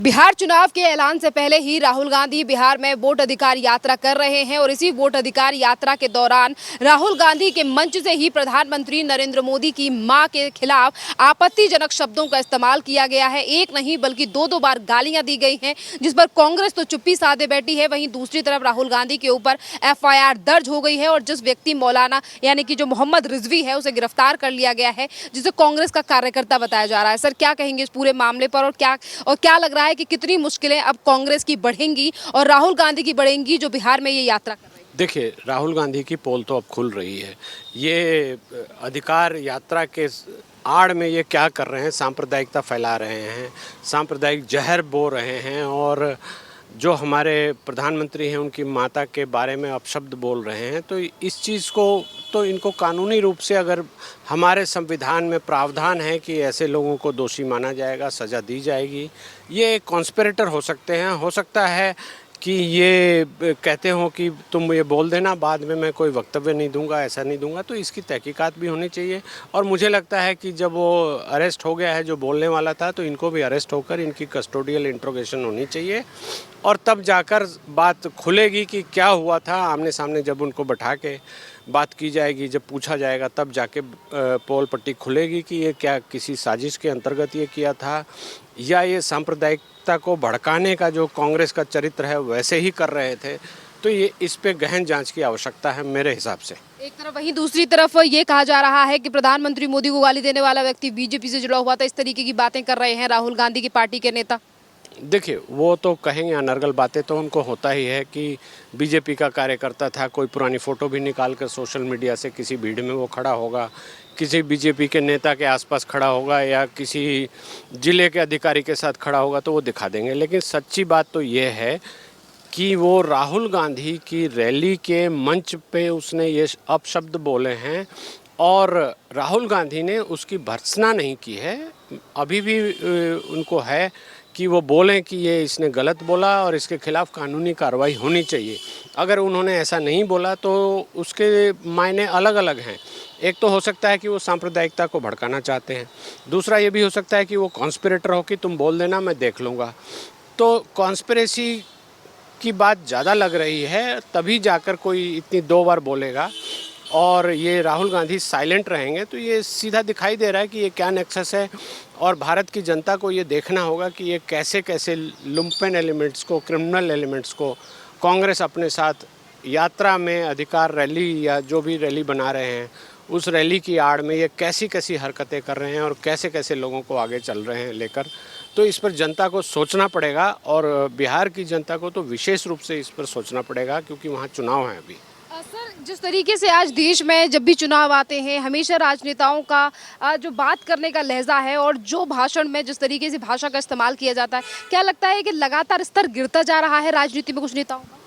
बिहार चुनाव के ऐलान से पहले ही राहुल गांधी बिहार में वोट अधिकार यात्रा कर रहे हैं और इसी वोट अधिकार यात्रा के दौरान राहुल गांधी के मंच से ही प्रधानमंत्री नरेंद्र मोदी की मां के खिलाफ आपत्तिजनक शब्दों का इस्तेमाल किया गया है। एक नहीं बल्कि दो बार गालियां दी गई हैं, जिस पर कांग्रेस तो चुप्पी साधे बैठी है। वहीं दूसरी तरफ राहुल गांधी के ऊपर FIR दर्ज हो गई है और जिस व्यक्ति मौलाना यानी कि जो मोहम्मद रिजवी है उसे गिरफ्तार कर लिया गया है, जिसे कांग्रेस का कार्यकर्ता बताया जा रहा है। सर, क्या कहेंगे इस पूरे मामले पर और क्या लग रहा है कि कितनी मुश्किलें अब कांग्रेस की बढ़ेंगी और राहुल गांधी की बढ़ेंगी जो बिहार में ये यात्रा कर रहे हैं? देखिए, राहुल गांधी की पोल तो अब खुल रही है। ये अधिकार यात्रा के आड़ में ये क्या कर रहे हैं, सांप्रदायिकता फैला रहे हैं, सांप्रदायिक जहर बो रहे हैं और जो हमारे प्रधानमंत्री हैं उनकी माता के बारे में अपशब्द बोल रहे हैं। तो इस चीज़ को तो इनको कानूनी रूप से, अगर हमारे संविधान में प्रावधान है कि ऐसे लोगों को दोषी माना जाएगा, सज़ा दी जाएगी। ये कॉन्स्पिरेटर हो सकते हैं, हो सकता है कि ये कहते हो कि तुम ये बोल देना, बाद में मैं कोई वक्तव्य नहीं दूंगा, ऐसा नहीं दूंगा। तो इसकी तहकीकात भी होनी चाहिए और मुझे लगता है कि जब वो अरेस्ट हो गया है जो बोलने वाला था, तो इनको भी अरेस्ट होकर इनकी कस्टोडियल इंट्रोगेशन होनी चाहिए और तब जाकर बात खुलेगी कि क्या हुआ था। आमने सामने जब उनको बैठा के बात की जाएगी, जब पूछा जाएगा, तब जाके पोल पट्टी खुलेगी कि ये क्या किसी साजिश के अंतर्गत ये किया था या ये सांप्रदायिकता को भड़काने का जो कांग्रेस का चरित्र है वैसे ही कर रहे थे। तो ये इस पे गहन जांच की आवश्यकता है मेरे हिसाब से। एक तरफ वहीं दूसरी तरफ ये कहा जा रहा है कि प्रधानमंत्री मोदी को गाली देने वाला व्यक्ति बीजेपी से जुड़ा हुआ था। इस तरीके की बातें कर रहे हैं राहुल गांधी की पार्टी के नेता। देखिए, वो तो कहेंगे, अनर्गल बातें तो उनको होता ही है कि बीजेपी का कार्यकर्ता था। कोई पुरानी फ़ोटो भी निकाल कर सोशल मीडिया से किसी भीड़ में वो खड़ा होगा, किसी बीजेपी के नेता के आसपास खड़ा होगा या किसी जिले के अधिकारी के साथ खड़ा होगा तो वो दिखा देंगे। लेकिन सच्ची बात तो ये है कि वो राहुल गांधी की रैली के मंच पे उसने ये अपशब्द बोले हैं और राहुल गांधी ने उसकी भर्त्सना नहीं की है। अभी भी उनको है कि वो बोलें कि ये इसने गलत बोला और इसके खिलाफ कानूनी कार्रवाई होनी चाहिए। अगर उन्होंने ऐसा नहीं बोला तो उसके मायने अलग अलग हैं। एक तो हो सकता है कि वो सांप्रदायिकता को भड़काना चाहते हैं, दूसरा ये भी हो सकता है कि वो कॉन्स्पिरेटर हो कि तुम बोल देना, मैं देख लूँगा। तो कॉन्स्पिरेसी की बात ज़्यादा लग रही है, तभी जाकर कोई इतनी 2 बार बोलेगा और ये राहुल गांधी साइलेंट रहेंगे। तो ये सीधा दिखाई दे रहा है कि ये क्या नेक्सस है और भारत की जनता को ये देखना होगा कि ये कैसे कैसे लुम्पेन एलिमेंट्स को, क्रिमिनल एलिमेंट्स को कांग्रेस अपने साथ यात्रा में, अधिकार रैली या जो भी रैली बना रहे हैं उस रैली की आड़ में ये कैसी कैसी हरकतें कर रहे हैं और कैसे कैसे लोगों को आगे चल रहे हैं लेकर। तो इस पर जनता को सोचना पड़ेगा और बिहार की जनता को तो विशेष रूप से इस पर सोचना पड़ेगा क्योंकि वहाँ चुनाव हैं अभी। सर, जिस तरीके से आज देश में जब भी चुनाव आते हैं हमेशा राजनेताओं का जो बात करने का लहजा है और जो भाषण में जिस तरीके से भाषा का इस्तेमाल किया जाता है, क्या लगता है कि लगातार स्तर गिरता जा रहा है राजनीति में कुछ नेताओं का?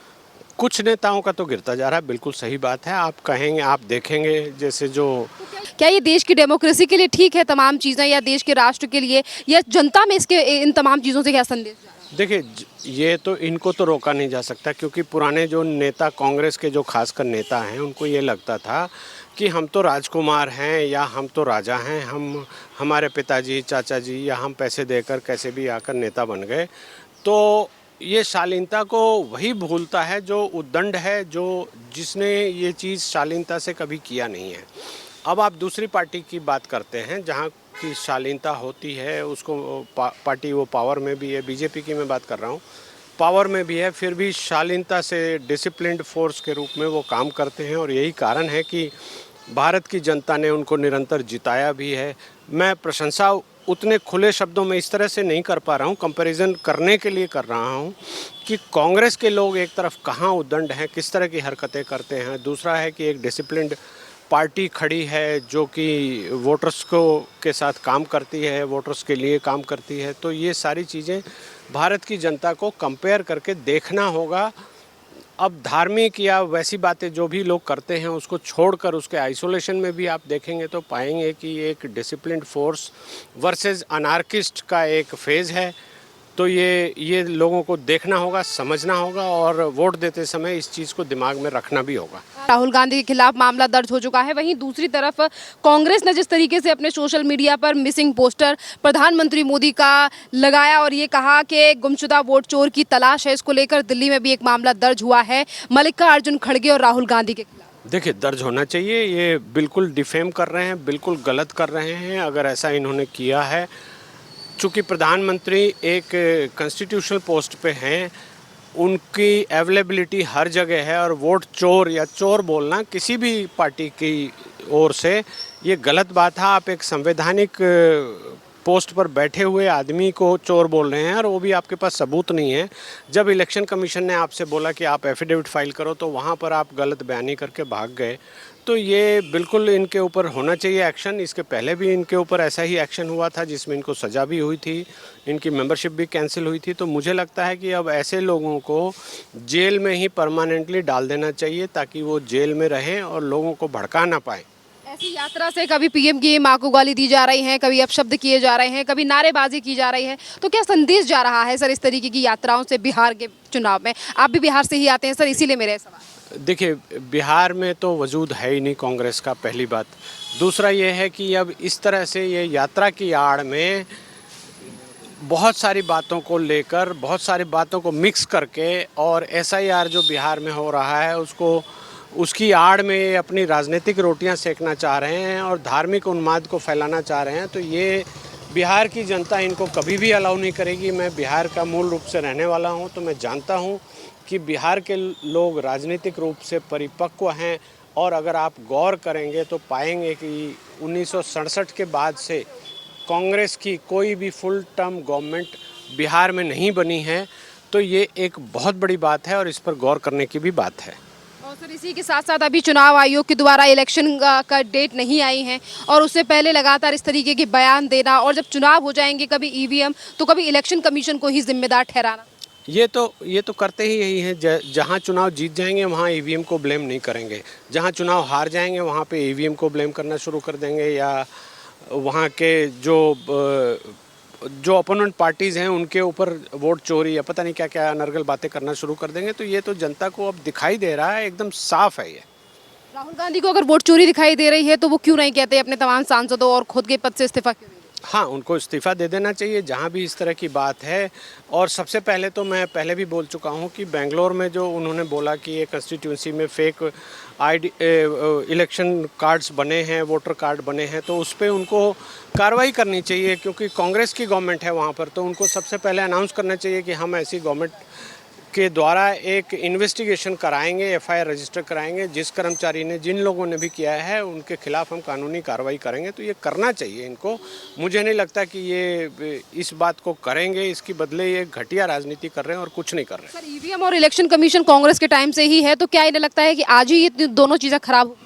कुछ नेताओं का तो गिरता जा रहा है, बिल्कुल सही बात है। आप कहेंगे, आप देखेंगे जैसे जो क्या ये देश की डेमोक्रेसी के लिए ठीक है तमाम चीज़ें, या देश के राष्ट्र के लिए या जनता में इसके इन तमाम चीज़ों से क्या संदेश जा रहा है? देखिए, ये तो इनको तो रोका नहीं जा सकता क्योंकि पुराने जो नेता, कांग्रेस के जो खासकर नेता हैं, उनको ये लगता था कि हम तो राजकुमार हैं या हम तो राजा हैं, हमारे पिताजी, चाचा जी या हम पैसे देकर कैसे भी आकर नेता बन गए। तो ये शालीनता को वही भूलता है जो उद्दंड है, जिसने ये चीज़ शालीनता से कभी किया नहीं है। अब आप दूसरी पार्टी की बात करते हैं जहाँ की शालीनता होती है, उसको पार्टी वो पावर में भी है, बीजेपी की मैं बात कर रहा हूँ, पावर में भी है, फिर भी शालीनता से डिसिप्लिन्ड फोर्स के रूप में वो काम करते हैं और यही कारण है कि भारत की जनता ने उनको निरंतर जिताया भी है। मैं प्रशंसा उतने खुले शब्दों में इस तरह से नहीं कर पा रहा हूँ, कंपैरिजन करने के लिए कर रहा हूँ कि कांग्रेस के लोग एक तरफ कहाँ उद्दंड हैं, किस तरह की हरकतें करते हैं, दूसरा है कि एक डिसिप्लिन्ड पार्टी खड़ी है जो कि वोटर्स को के साथ काम करती है, वोटर्स के लिए काम करती है। तो ये सारी चीज़ें भारत की जनता को कंपेयर करके देखना होगा। अब धार्मिक या वैसी बातें जो भी लोग करते हैं उसको छोड़कर उसके आइसोलेशन में भी आप देखेंगे तो पाएंगे कि एक डिसिप्लिन्ड फोर्स वर्सेस अनार्किस्ट का एक फेज़ है तो ये लोगों को देखना होगा, समझना होगा और वोट देते समय इस चीज़ को दिमाग में रखना भी होगा। राहुल गांधी के खिलाफ मामला दर्ज हो चुका है। वहीं दूसरी तरफ कांग्रेस ने जिस तरीके से अपने सोशल मीडिया पर मिसिंग पोस्टर प्रधानमंत्री मोदी का लगाया और ये कहा कि गुमशुदा वोट चोर की तलाश है, इसको लेकर दिल्ली में भी एक मामला दर्ज हुआ है मल्लिकार्जुन खड़गे और राहुल गांधी के खिलाफ। देखिए, दर्ज होना चाहिए। ये बिल्कुल डिफेम कर रहे हैं, बिल्कुल गलत कर रहे हैं अगर ऐसा इन्होंने किया है। चूँकि प्रधानमंत्री एक कॉन्स्टिट्यूशनल पोस्ट पे हैं, उनकी अवेलेबिलिटी हर जगह है और वोट चोर या चोर बोलना किसी भी पार्टी की ओर से ये गलत बात है। आप एक संवैधानिक पोस्ट पर बैठे हुए आदमी को चोर बोल रहे हैं और वो भी आपके पास सबूत नहीं है। जब इलेक्शन कमीशन ने आपसे बोला कि आप एफिडेविट फाइल करो तो वहाँ पर आप गलत बयानी करके भाग गए। तो ये बिल्कुल इनके ऊपर होना चाहिए एक्शन। इसके पहले भी इनके ऊपर ऐसा ही एक्शन हुआ था जिसमें इनको सज़ा भी हुई थी, इनकी मेंबरशिप भी कैंसिल हुई थी। तो मुझे लगता है कि अब ऐसे लोगों को जेल में ही परमानेंटली डाल देना चाहिए ताकि वो जेल में रहें और लोगों को भड़का ना पाएँ। ऐसी यात्रा से कभी पीएम की मां को गाली दी जा रही है, कभी अपशब्द किए जा रहे हैं, कभी नारेबाजी की जा रही है, तो क्या संदेश जा रहा है सर इस तरीके की यात्राओं से बिहार के चुनाव में? आप भी बिहार से ही आते हैं सर, इसीलिए मेरे सवाल। देखिए, बिहार में तो वजूद है ही नहीं कांग्रेस का, पहली बात। दूसरा ये है कि अब इस तरह से ये यात्रा की आड़ में बहुत सारी बातों को लेकर, बहुत सारी बातों को मिक्स करके और एसआईआर जो बिहार में हो रहा है उसकी आड़ में ये अपनी राजनीतिक रोटियां सेकना चाह रहे हैं और धार्मिक उन्माद को फैलाना चाह रहे हैं। तो ये बिहार की जनता इनको कभी भी अलाउ नहीं करेगी। मैं बिहार का मूल रूप से रहने वाला हूं, तो मैं जानता हूं कि बिहार के लोग राजनीतिक रूप से परिपक्व हैं और अगर आप गौर करेंगे तो पाएंगे कि 1967 के बाद से कांग्रेस की कोई भी फुल टर्म गवर्नमेंट बिहार में नहीं बनी है। तो ये एक बहुत बड़ी बात है और इस पर गौर करने की भी बात है। और सर इसी के साथ साथ अभी चुनाव आयोग के द्वारा इलेक्शन का डेट नहीं आई है और उससे पहले लगातार इस तरीके के बयान देना और जब चुनाव हो जाएंगे कभी ईवीएम तो कभी इलेक्शन कमीशन को ही जिम्मेदार ठहराना, ये तो करते ही यही है। जहाँ चुनाव जीत जाएंगे वहाँ ईवीएम को ब्लेम नहीं करेंगे, जहाँ चुनाव हार जाएंगे वहाँ पे ईवीएम को ब्लेम करना शुरू कर देंगे या वहाँ के जो अपोनेंट पार्टीज़ हैं उनके ऊपर वोट चोरी या पता नहीं क्या क्या अनर्गल बातें करना शुरू कर देंगे। तो ये तो जनता को अब दिखाई दे रहा है, एकदम साफ है ये। राहुल गांधी को अगर वोट चोरी दिखाई दे रही है तो वो क्यों नहीं कहते अपने तमाम सांसदों और खुद के पद से इस्तीफा क्यों नहीं देते? हाँ, उनको इस्तीफ़ा दे देना चाहिए जहाँ भी इस तरह की बात है। और सबसे पहले तो मैं पहले भी बोल चुका हूँ कि बेंगलोर में जो उन्होंने बोला कि ये कंस्टिट्यूंसी में फेक आईडी इलेक्शन कार्ड्स बने हैं, वोटर कार्ड बने हैं, तो उस पर उनको कार्रवाई करनी चाहिए क्योंकि कांग्रेस की गवर्नमेंट है वहाँ पर। तो उनको सबसे पहले अनाउंस करना चाहिए कि हम ऐसी गवर्नमेंट के द्वारा एक इन्वेस्टिगेशन कराएंगे, एफआईआर रजिस्टर कराएंगे। जिस कर्मचारी ने, जिन लोगों ने भी किया है उनके खिलाफ हम कानूनी कार्रवाई करेंगे। तो ये करना चाहिए इनको। मुझे नहीं लगता कि ये इस बात को करेंगे, इसके बदले ये घटिया राजनीति कर रहे हैं और कुछ नहीं कर रहे हैं। सर ईवीएम और इलेक्शन कमीशन कांग्रेस के टाइम से ही है तो क्या इन्हें लगता है कि आज ही ये दोनों चीज़ें खराब हो?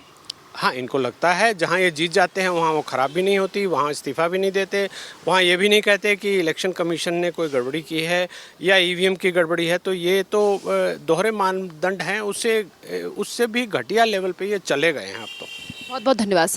हाँ, इनको लगता है जहाँ ये जीत जाते हैं वहाँ वो ख़राब भी नहीं होती, वहाँ इस्तीफ़ा भी नहीं देते, वहाँ ये भी नहीं कहते कि इलेक्शन कमीशन ने कोई गड़बड़ी की है या ईवीएम की गड़बड़ी है। तो ये तो दोहरे मानदंड हैं, उससे भी घटिया लेवल पे ये चले गए हैं अब तो। बहुत बहुत धन्यवाद सर।